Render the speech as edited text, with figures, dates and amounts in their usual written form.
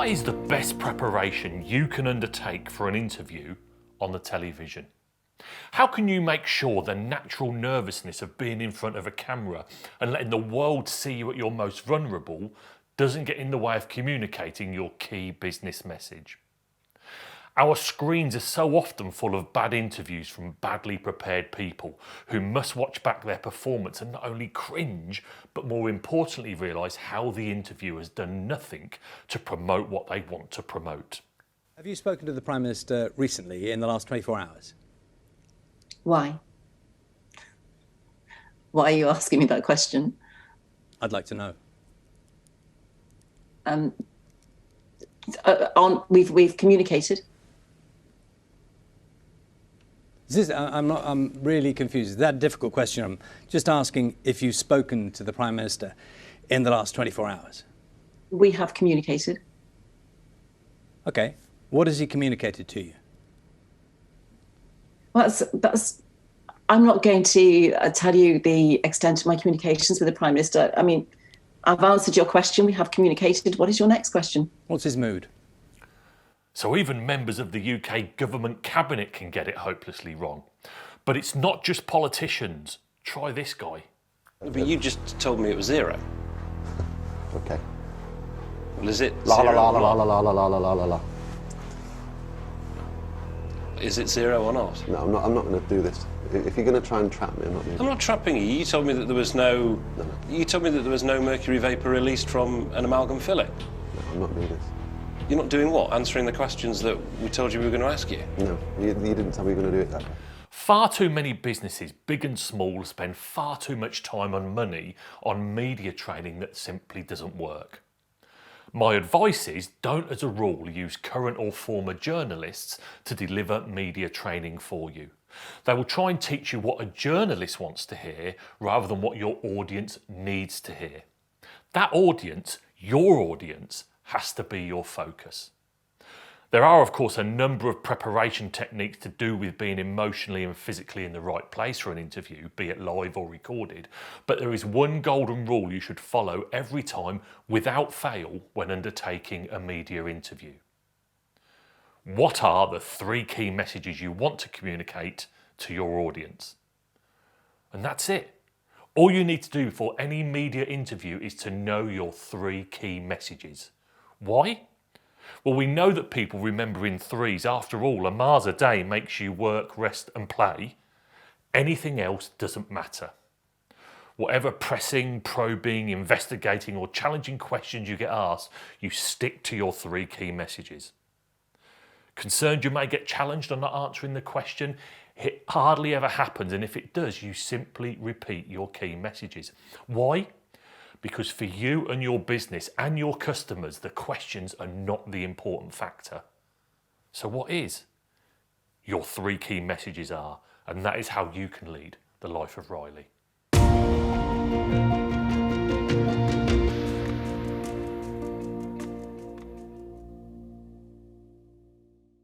What is the best preparation you can undertake for an interview on the television? How can you make sure the natural nervousness of being in front of a camera and letting the world see you at your most vulnerable doesn't get in the way of communicating your key business message? Our screens are so often full of bad interviews from badly prepared people who must watch back their performance and not only cringe, but more importantly realise how the interview has done nothing to promote what they want to promote. Have you spoken to the Prime Minister recently in the last 24 hours? Why? Why are you asking me that question? I'd like to know. We've communicated. I'm really confused. Is that a difficult question? I'm just asking if you've spoken to the Prime Minister in the last 24 hours. We have communicated. Okay. What has he communicated to you? Well, I'm not going to tell you the extent of my communications with the Prime Minister. I mean, I've answered your question. We have communicated. What is your next question? What's his mood? So even members of the UK government cabinet can get it hopelessly wrong. But it's not just politicians. Try this guy. But you just told me it was zero. Okay. Well, is it La la zero la or la la not? la la la la la la. Is it zero or not? No, I'm not going to do this. If you're going to try and trap me, I'm not going to. I'm not trapping you. You told me that there was no. You told me that there was no mercury vapour released from an amalgam filling. No, I'm not doing this. You're not doing what? Answering the questions that we told you we were going to ask you? No, you didn't tell me you were going to do it that way. Far too many businesses, big and small, spend far too much time and money on media training that simply doesn't work. My advice is don't, as a rule, use current or former journalists to deliver media training for you. They will try and teach you what a journalist wants to hear rather than what your audience needs to hear. That audience, your audience, has to be your focus. There are, of course, a number of preparation techniques to do with being emotionally and physically in the right place for an interview, be it live or recorded, but there is one golden rule you should follow every time without fail when undertaking a media interview. What are the 3 key messages you want to communicate to your audience? And that's it. All you need to do before any media interview is to know your 3 key messages. Why? Well, we know that people remember in threes. After all, a Mars a day makes you work, rest and play. Anything else doesn't matter. Whatever pressing, probing, investigating or challenging questions you get asked, you stick to your 3 key messages. Concerned you may get challenged on not answering the question? It hardly ever happens, and if it does, you simply repeat your key messages. Why? Because for you and your business and your customers, the questions are not the important factor. So what is? Your 3 key messages are, and that is how you can lead the life of Riley.